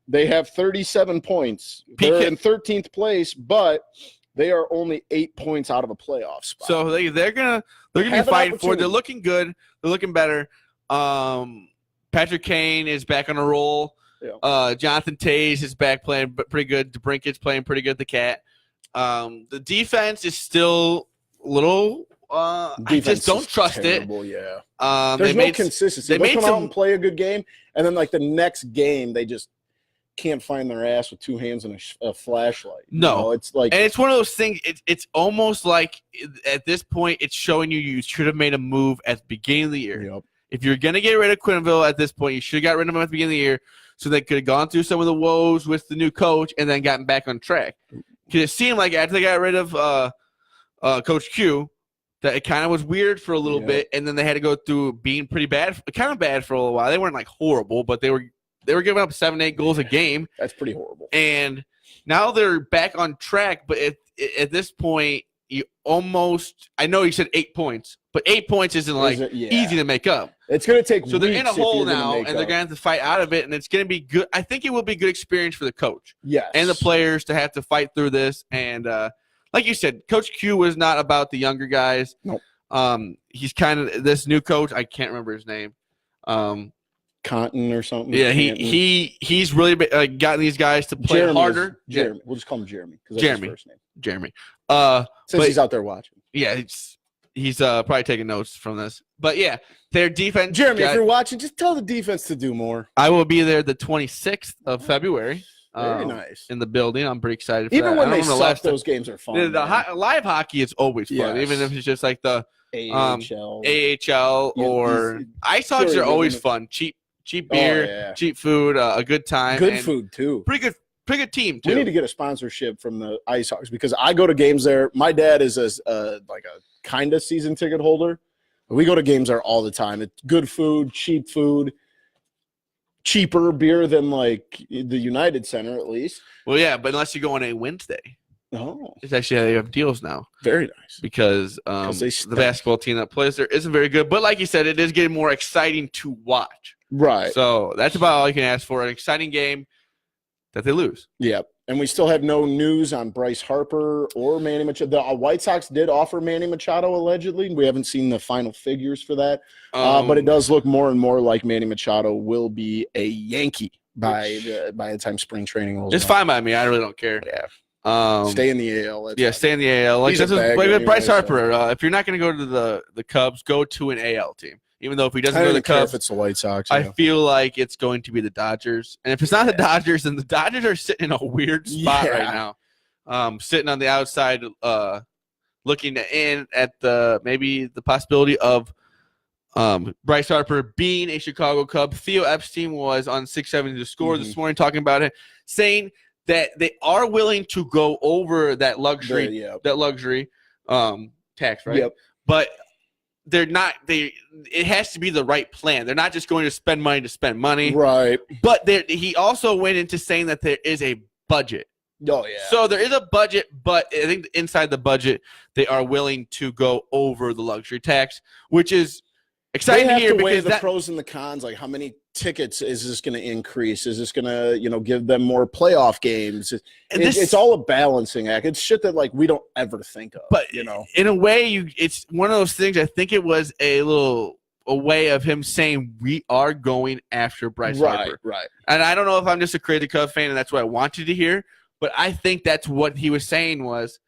They have 37 points. They're in 13th place, but they are only 8 points out of a playoff spot. So they're gonna be fighting for it. They're looking good. They're looking better. Patrick Kane is back on a roll. Yeah. Jonathan Taze is back playing pretty good. DeBrinket's playing pretty good. The Cat. The defense is still a little. I just don't trust terrible, it. Yeah. There's no consistency. They come out and play a good game, and then the next game they just can't find their ass with 2 hands and a flashlight. No, it's and it's one of those things. It's almost like at this point, it's showing you should have made a move at the beginning of the year. Yep. If you're gonna get rid of Quinville at this point, you should have got rid of him at the beginning of the year, so they could have gone through some of the woes with the new coach and then gotten back on track. Because it seemed like after they got rid of Coach Q, that it kind of was weird for a little bit, and then they had to go through being pretty bad, kind of bad for a little while. They weren't horrible, but they were giving up 7-8 goals a game. That's pretty horrible. And now they're back on track, but at this point, I know you said 8 points, but 8 points isn't easy to make up. It's going to take So they're in a hole now, and they're going to have to fight out of it, and it's going to be good. I think it will be good experience for the coach and the players to have to fight through this. And like you said, Coach Q was not about the younger guys. Nope. He's kind of this new coach. I can't remember his name. Cotton or something. Yeah, he's really gotten these guys to play harder. Jeremy. We'll just call him Jeremy because that's his first name. Jeremy. Since he's out there watching. Yeah, he's probably taking notes from this. But yeah, their defense. Jeremy, if you're watching, just tell the defense to do more. I will be there the 26th of February. Very nice. In the building. I'm pretty excited for even that. when they suck, those games are fun. Live hockey is always fun, even if it's just like the AHL or ice hockey are always fun. Cheap beer, cheap food, a good time. Good food, too. Pretty good team, too. We need to get a sponsorship from the Ice Hawks because I go to games there. My dad is a kind of season ticket holder. We go to games there all the time. It's good food, cheap food. Cheaper beer than like the United Center, at least. Well, yeah, but unless you go on a Wednesday. Oh, it's actually they have deals now. Very nice because the basketball team that plays there isn't very good. But like you said, it is getting more exciting to watch. Right. So that's about all you can ask for. An exciting game that they lose. Yep. And we still have no news on Bryce Harper or Manny Machado. The White Sox did offer Manny Machado allegedly. We haven't seen the final figures for that. But it does look more and more like Manny Machado will be a Yankee by the time spring training rolls. It's fine by me. I really don't care. Yeah. Stay in the AL. Stay in the AL. Like Bryce Harper. If you're not going to go to the Cubs, go to an AL team. Even though if he doesn't go to the Cubs, if it's the White Sox, I feel like it's going to be the Dodgers. And if it's not the Dodgers, then the Dodgers are sitting in a weird spot right now. Sitting on the outside, looking in at maybe the possibility of Bryce Harper being a Chicago Cub. Theo Epstein was on 670 The Score this morning talking about it, saying that they are willing to go over that luxury tax, right? Yep. But they're not. It has to be the right plan. They're not just going to spend money to spend money, right? But he also went into saying that there is a budget. Oh yeah. So there is a budget, but I think inside the budget they are willing to go over the luxury tax, which is exciting to hear. They weigh the pros and the cons. Like, how many tickets is this going to increase? Is this going to, give them more playoff games? It's all a balancing act. It's shit that like we don't ever think of. But in a way, it's one of those things. I think it was a way of him saying we are going after Bryce Harper. Right. And I don't know if I'm just a crazy Cubs fan and that's what I wanted to hear, but I think that's what he was saying was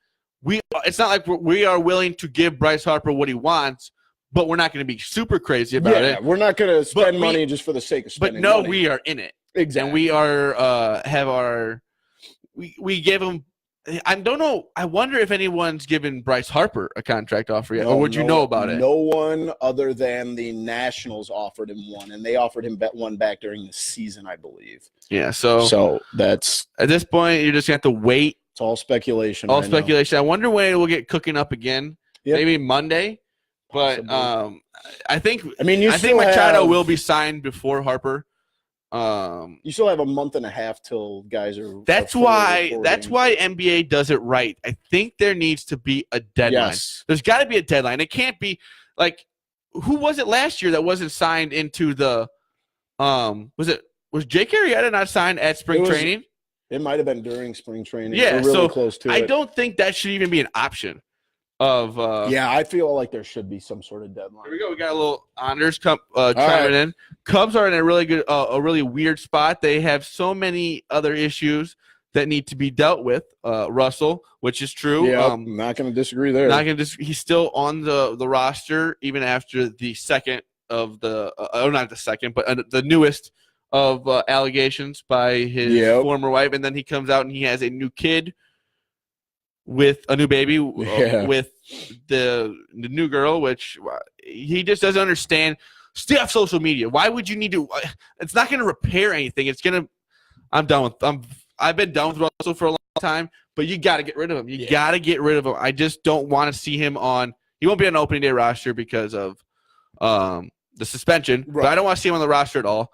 it's not like we are willing to give Bryce Harper what he wants, but we're not going to be super crazy about it. We're not going to spend money just for the sake of spending money. But we are in it. Exactly. And we are we gave him I don't know. I wonder if anyone's given Bryce Harper a contract offer yet, or would you know about it? No one other than the Nationals offered him one, and they offered him one back during the season, I believe. Yeah, so that's at this point you're just going to have to wait. It's all speculation. All speculation. I wonder when it will get cooking up again. Yep. Maybe Monday. But I think Machado will be signed before Harper. You still have a month and a half till guys are. That's why NBA does it right. I think there needs to be a deadline. Yes. There's got to be a deadline. It can't be like who was it last year that wasn't signed into the was Jake Arrieta not signed at spring training? It might have been during spring training. Yeah, we're really close to it. I don't think that should even be an option. I feel like there should be some sort of deadline. Here we go. We got a little honors chiming in. Cubs are in a really good, a really weird spot. They have so many other issues that need to be dealt with. Russell, which is true. Yeah, I'm not going to disagree there. He's still on the roster even after the second of not the second, but the newest of allegations by his former wife, and then he comes out and he has a new kid. With a new baby, with the new girl, which he just doesn't understand. Stay off social media. Why would you need to? It's not going to repair anything. It's going to. I've been done with Russell for a long time, but you got to get rid of him. You got to get rid of him. I just don't want to see him on. He won't be on the opening day roster because of the suspension. Right. But I don't want to see him on the roster at all.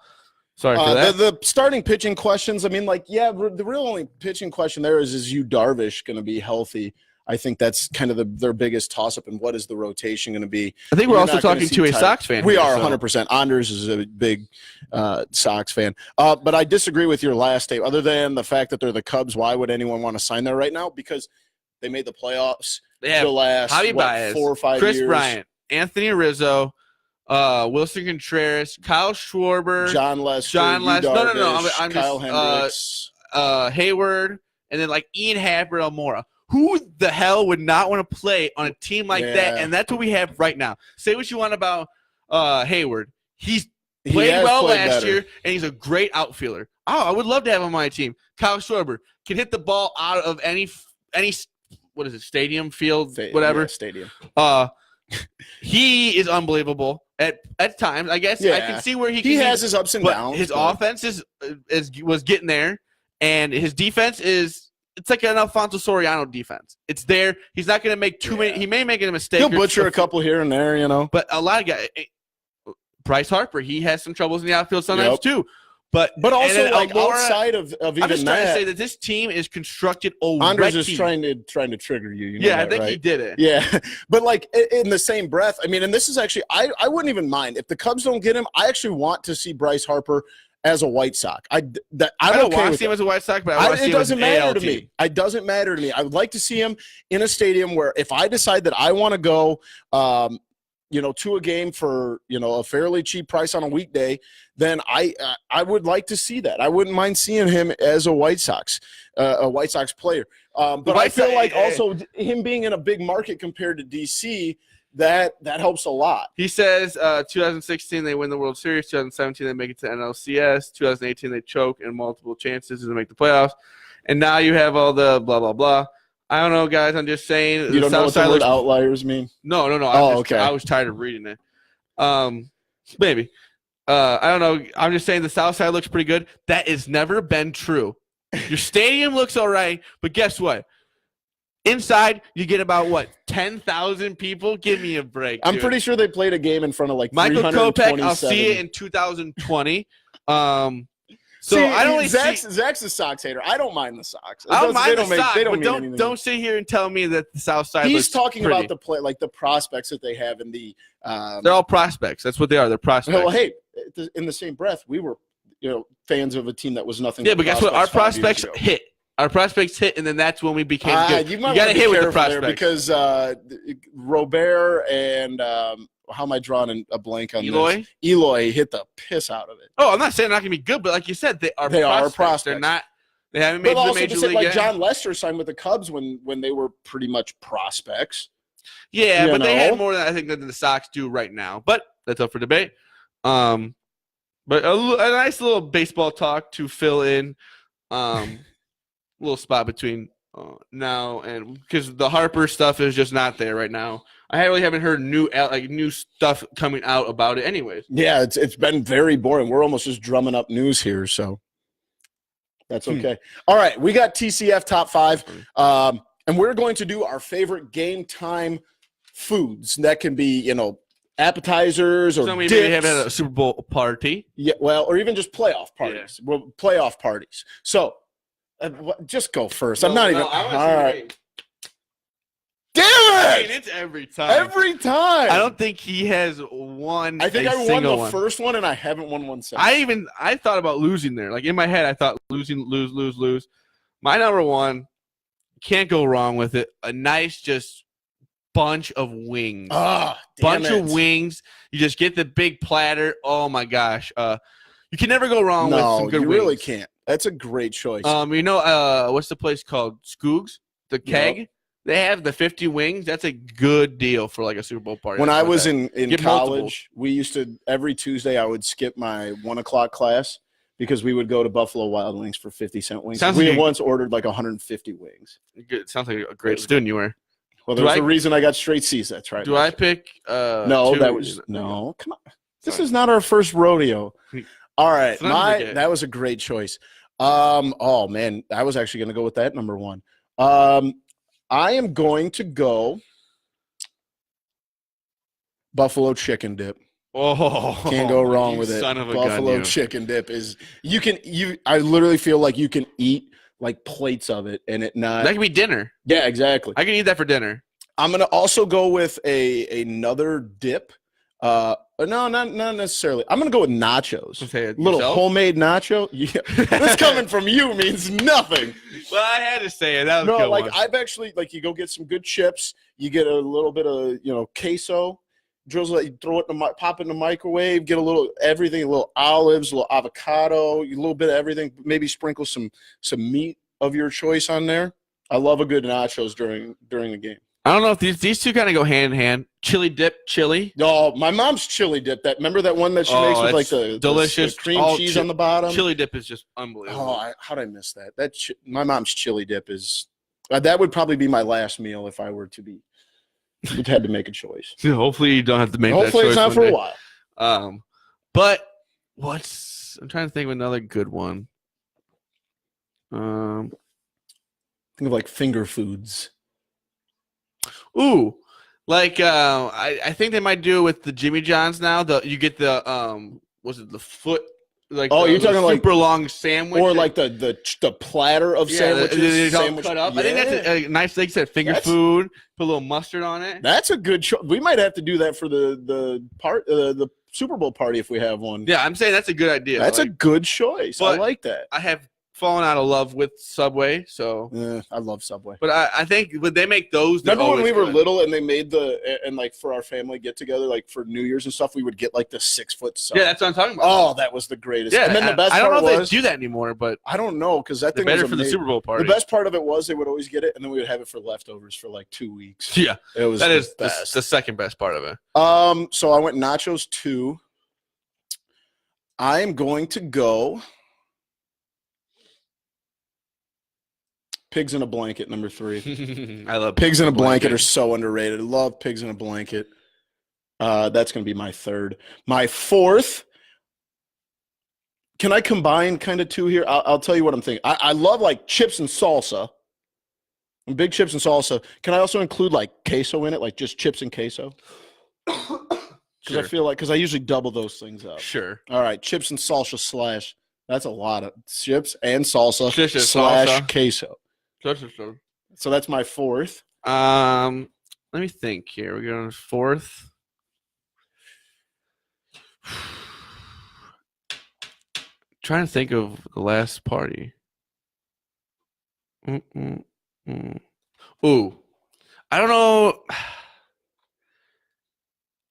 Sorry for that. The starting pitching questions, I mean, the real only pitching question there is Yu Darvish going to be healthy? I think that's kind of their biggest toss-up, and what is the rotation going to be? I think we're also talking to a Sox fan. We are 100%. Anders is a big Sox fan. But I disagree with your last statement. Other than the fact that they're the Cubs, why would anyone want to sign there right now? Because They made the playoffs They have the last Javi Baez, 4 or 5 Chris years. Bryant, Anthony Rizzo, Wilson Contreras, Kyle Schwarber, John Lester, John Lester. No. Darvish, I'm Kyle just Hendricks. Hayward, and then like Ian Happ or Almora. Who the hell would not want to play on a team like that? And that's what we have right now. Say what you want about Hayward. He played well last year, and he's a great outfielder. Oh, I would love to have him on my team. Kyle Schwarber can hit the ball out of any what is it, stadium, field, whatever. Yeah, stadium. He is unbelievable at times. I guess I can see where he has his ups and downs. His offense was getting there, and his defense it's like an Alfonso Soriano defense. It's there. He's not going to make too many. He may make a mistake. He'll butcher a couple here and there, But a lot of guys. Bryce Harper, he has some troubles in the outfield sometimes too. But also like outside of even I'm just trying to say that this team is constructed already. Andres is trying to trigger you. I think he did it. Yeah, but like in the same breath, I mean, and this is actually I wouldn't even mind if the Cubs don't get him. I actually want to see Bryce Harper as a White Sox. I'm don't want to see him as a White Sox, but I want to see him as an AL team. It doesn't matter to me. I would like to see him in a stadium where if I decide that I want to go, to a game for a fairly cheap price on a weekday, then I would like to see that. I wouldn't mind seeing him as a White Sox player. But I feel like also him being in a big market compared to DC, that helps a lot. He says 2016 they win the World Series, 2017 they make it to NLCS, 2018 they choke in multiple chances to make the playoffs, and now you have all the blah blah blah. I don't know, guys. I'm just saying. You don't know what the word outliers mean? No. Okay. I was tired of reading it. Maybe. I don't know. I'm just saying the South Side looks pretty good. That has never been true. Your stadium looks all right, but guess what? Inside, you get about 10,000 people. Give me a break. I'm pretty sure they played a game in front of like Michael Kopech. I'll see it in 2020. So see, I don't. Zach's a Sox hater. I don't mind the Sox. I don't mind the Sox, but don't sit here and tell me that the South Side. He's talking about the play, like the prospects that they have in the. They're all prospects. That's what they are. They're prospects. Well, hey, in the same breath, we were fans of a team that was nothing. Yeah, but guess what? Our prospects hit. Our prospects hit, and then that's when we became good. You got to hit with the prospects because Robert and. How am I drawing a blank on this? Eloy hit the piss out of it. Oh, I'm not saying they're not going to be good, but like you said, they are prospects. They're not. They haven't made the major league yet. John Lester signed with the Cubs when they were pretty much prospects. Yeah, but they had more than the Sox do right now. But that's up for debate. But a nice little baseball talk to fill in a little spot between now and because the Harper stuff is just not there right now. I really haven't heard new stuff coming out about it anyways. Yeah, it's been very boring. We're almost just drumming up news here, so that's okay. All right, we got TCF top 5, and we're going to do our favorite game time foods. That can be, appetizers or maybe they have a Super Bowl party. Yeah, well, or even just playoff parties. Yeah. Well, playoff parties. So just go first. I'm not even. All right. Damn it! I mean, it's every time. Every time. I don't think he has won. I think I won the first one, and I haven't won one since. I thought about losing there. Like in my head, I thought lose. My number one, can't go wrong with it. A nice just bunch of wings. Bunch of wings. You just get the big platter. Oh my gosh. You can never go wrong with some good wings. You really can't. That's a great choice. What's the place called? Skoogs? The Keg? Yep. They have the 50 wings. That's a good deal for like a Super Bowl party. When I was in college, we used to every Tuesday I would skip my 1:00 class because we would go to Buffalo Wild Wings for 50-cent wings. We once ordered like 150 wings. It sounds like a great student you were. Well, there's a reason I got straight C's. That's right. Do I pick? No, that was no. Come on, this is not our first rodeo. All right, that was a great choice. Oh man, I was actually going to go with that number one. I am going to go buffalo chicken dip. Oh, can't go wrong with it. Son of a buffalo gun, chicken dip is I literally feel like you can eat like plates of it and it not. That could be dinner. Yeah, exactly. I can eat that for dinner. I'm gonna also go with another dip, But no, not necessarily. I'm gonna go with nachos. Okay, Little yourself? homemade nacho. Yeah, this coming from you means nothing. Well, I had to say it. That was a No, good like one. I've actually like you go get some good chips. You get a little bit of queso. Drizzle it, you throw it in the pop it in the microwave. Get a little everything, a little olives, a little avocado, a little bit of everything. Maybe sprinkle some meat of your choice on there. I love a good nachos during the game. I don't know if these two kind of go hand in hand. Chili dip, chili. No, my mom's chili dip. Remember that one that she makes with like the delicious the cream cheese on the bottom. Chili dip is just unbelievable. Oh, how did I miss that? My mom's chili dip is that would probably be my last meal if I were to be. We'd had to make a choice. Hopefully you don't have to make that choice. Hopefully it's not for a while. But I'm trying to think of another good one. Think of like finger foods. Ooh, like I think they might do it with the Jimmy John's now. You get the was it the foot? Like you're talking super like super long sandwich, or like the platter of sandwiches. All cut up. Yeah. I think that's a nice, like you said, finger food. Put a little mustard on it. That's a good choice. We might have to do that for the Super Bowl party if we have one. Yeah, I'm saying that's a good idea. That's a good choice. I like that. I have fallen out of love with Subway, so I love Subway. But I think when they make those, remember when we were little and they made and like for our family get together, like for New Year's and stuff, we would get like the 6-foot sub. Yeah, that's what I'm talking about. Oh, that was the greatest. Yeah, and then the best I don't part know if they do that anymore, but I don't know because that thing better was for the Super Bowl party. The best part of it was they would always get it, and then we would have it for leftovers for like 2 weeks. Yeah, it was that is best. The second best part of it. So I went nachos 2. I am going to go pigs in a blanket, number 3. I love pigs in a blanket are so underrated. I love pigs in a blanket. That's going to be my 3rd. My 4th. Can I combine kind of 2 here? I'll tell you what I'm thinking. I love like chips and salsa. Big chips and salsa. Can I also include like queso in it, like just chips and queso? Because I feel like I usually double those things up. Sure. All right, chips and salsa / that's a lot of chips and salsa / queso. So that's my 4th. Let me think here. We're going 4th. Trying to think of the last party. Ooh, I don't know.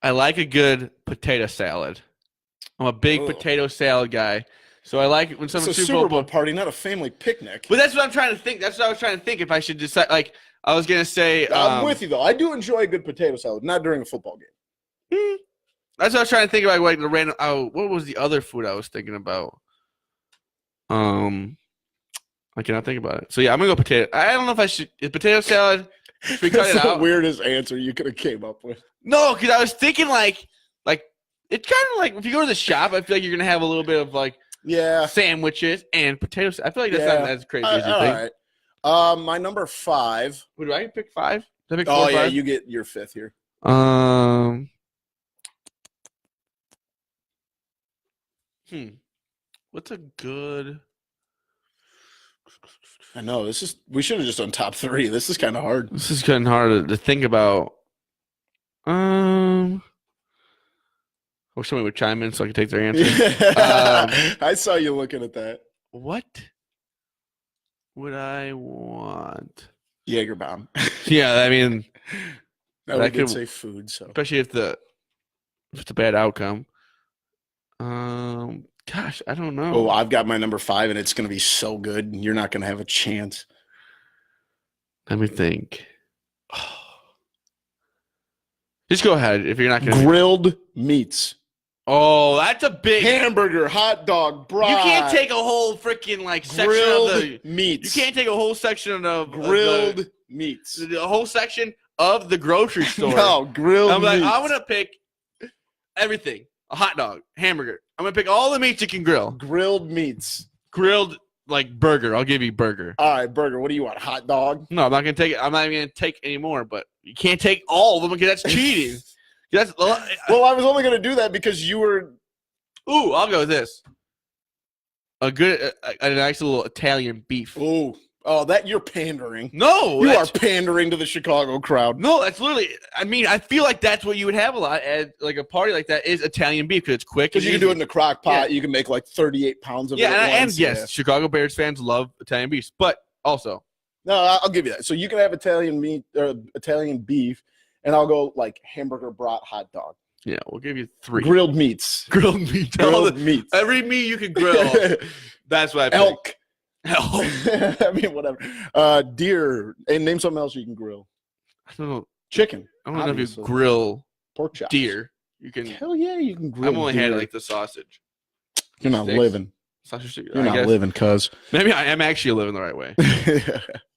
I like a good potato salad. I'm a big potato salad guy, so I like it when someone's It's a Super Bowl party, not a family picnic. But that's what I'm trying to think. That's what I was trying to think if I should decide. Like I was gonna say, I'm with you though. I do enjoy a good potato salad, not during a football game. That's what I was trying to think about. Like the random. What was the other food I was thinking about? I cannot think about it. So yeah, I'm gonna go potato. I don't know if I should. Is potato salad? Should we cut it out? That's the weirdest answer you could have came up with. No, because I was thinking like it's kind of like if you go to the shop, I feel like you're gonna have a little bit of like sandwiches and potatoes. I feel like that's not as crazy as you think. All right. My number 5. Who do I pick 5? Did I pick 4 oh or yeah, 5? you get your 5th here. What's a good? I know we should have just done top 3. This is kind of hard. This is kind of hard to think about. Or somebody would chime in so I could take their answer. I saw you looking at that. What would I want? Jaeger bomb. Yeah, I mean, I could say food. So especially if it's a bad outcome. Gosh, I don't know. Oh, I've got my number 5, and it's going to be so good. You're not going to have a chance. Let me think. Just go ahead if you're not going to. Grilled meats. Oh, that's a big hamburger, hot dog, brat. You can't take a whole freaking section grilled of the meats. You can't take a whole section of grilled meats. The whole section of the grocery store. No, grilled I'm like, meats. I'm gonna pick everything. A hot dog, hamburger. I'm gonna pick all the meats you can grill. Grilled meats. Grilled burger. I'll give you burger. All right, burger. What do you want? Hot dog? No, I'm not gonna take it. I'm not even gonna take any more. But you can't take all of them because that's cheating. Well, I was only gonna do that because you were. Ooh, I'll go with this. A nice little Italian beef. Ooh, Oh, that you're pandering. No, You are pandering to the Chicago crowd. No, that's literally. I mean, I feel like that's what you would have a lot at like a party like that is Italian beef because it's quick. Because you can do it in a crock pot. Yeah. You can make like 38 pounds of it. And yes, Chicago Bears fans love Italian beefs, but also. No, I'll give you that. So you can have Italian meat, Italian beef, and I'll go like hamburger, brat, hot dog. Yeah, we'll give you 3 grilled meats. Grilled meat. Meats. Every meat you can grill. That's what I pick. Elk. I mean, whatever. Deer. And name something else you can grill. I don't know. Chicken. I don't know if you grill pork chops. Deer. You can. Hell yeah, you can grill. I've only had like the sausage. You're not living. Sausage. You're not living, cuz. Maybe I am actually living the right way.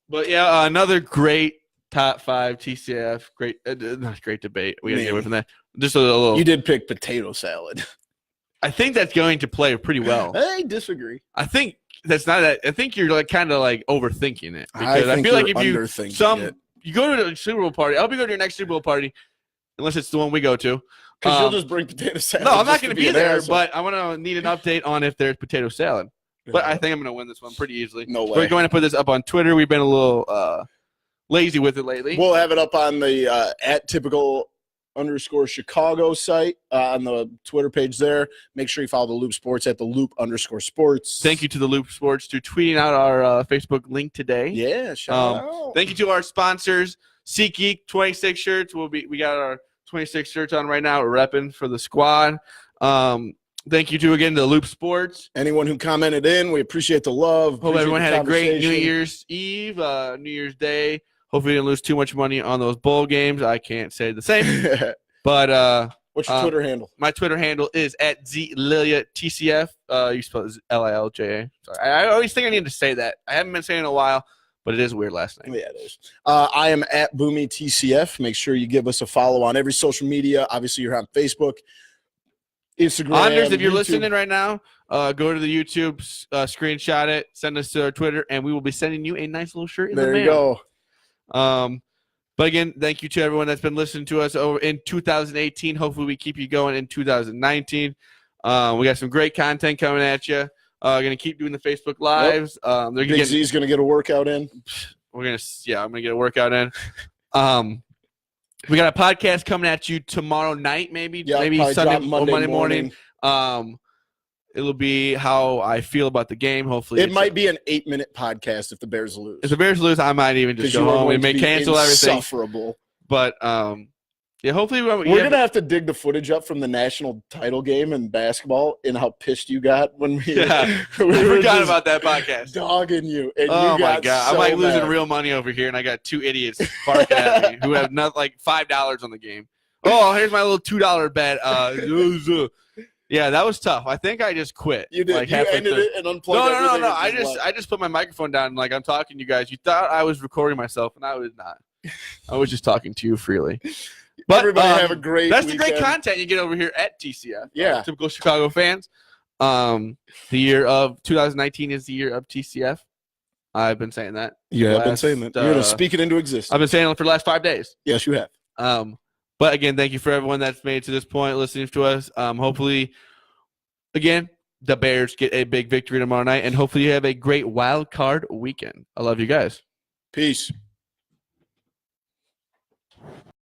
But yeah, another great top 5 TCF. Great, not great debate. We gotta get away from that. Just a little. You did pick potato salad. I think that's going to play pretty well. I disagree. I think that's not that. I think you're like kind of like overthinking it because I feel like if you go to a Super Bowl party, I'll be going to your next Super Bowl party, unless it's the one we go to. Because you'll just bring potato salad. No, I'm not going to be there, but I want to need an update on if there's potato salad. But I think I'm going to win this one pretty easily. No way. We're going to put this up on Twitter. We've been a little lazy with it lately. We'll have it up on the @typical_Chicago site on the Twitter page there. Make sure you follow the Loop Sports at the Loop_Sports. Thank you to the Loop Sports for tweeting out our Facebook link today. Yeah, shout out. Thank you to our sponsors, SeatGeek 26 shirts. We got our 26 shirts on right now. We're repping for the squad. Thank you to again the Loop Sports. Anyone who commented in, we appreciate the love. Hope everyone had a great New Year's Eve, New Year's Day. Hopefully, you didn't lose too much money on those bowl games. I can't say the same. But what's your Twitter handle? My Twitter handle is @ZLiliaTCF. You spell it LILJA. Sorry, I always think I need to say that. I haven't been saying it in a while, but it is weird last name. Yeah, it is. I am @BoomyTCF. Make sure you give us a follow on every social media. Obviously, you're on Facebook, Instagram. Anders, if you're YouTube. listening right now, go to the YouTube, screenshot it, send us to our Twitter, and we will be sending you a nice little shirt in the mail. There you go. But again, thank you to everyone that's been listening to us over in 2018. Hopefully we keep you going in 2019. We got some great content coming at you. Gonna keep doing the Facebook Lives. Big Z's gonna get a workout in. I'm gonna get a workout in. We got a podcast coming at you tomorrow night, maybe Sunday, Monday morning. It'll be how I feel about the game. Hopefully, it might be an 8-minute podcast if the Bears lose. If the Bears lose, I might even just go home. We may cancel everything. Insufferable. But yeah, hopefully we're gonna have to dig the footage up from the national title game in basketball and how pissed you got when we. Yeah, I forgot about that podcast. Dogging you. And oh you my got god, so I'm like losing mad. real money over here, and I got 2 idiots barking at me who have not like $5 on the game. Oh, here's my little $2 bet. Yeah, that was tough. I think I just quit. You did. Like, you ended it and unplugged everything. No. I just put my microphone down and like I'm talking to you guys. You thought I was recording myself, and I was not. I was just talking to you freely. But everybody have a great That's weekend. the great content you get over here at TCF. Yeah. Typical Chicago fans. The year of 2019 is the year of TCF. I've been saying that. Yeah, I've been saying that. You're going to speak it into existence. I've been saying it for the last 5 days. Yes, you have. But again, thank you for everyone that's made it to this point listening to us. Hopefully, again, the Bears get a big victory tomorrow night, and hopefully you have a great wild card weekend. I love you guys. Peace.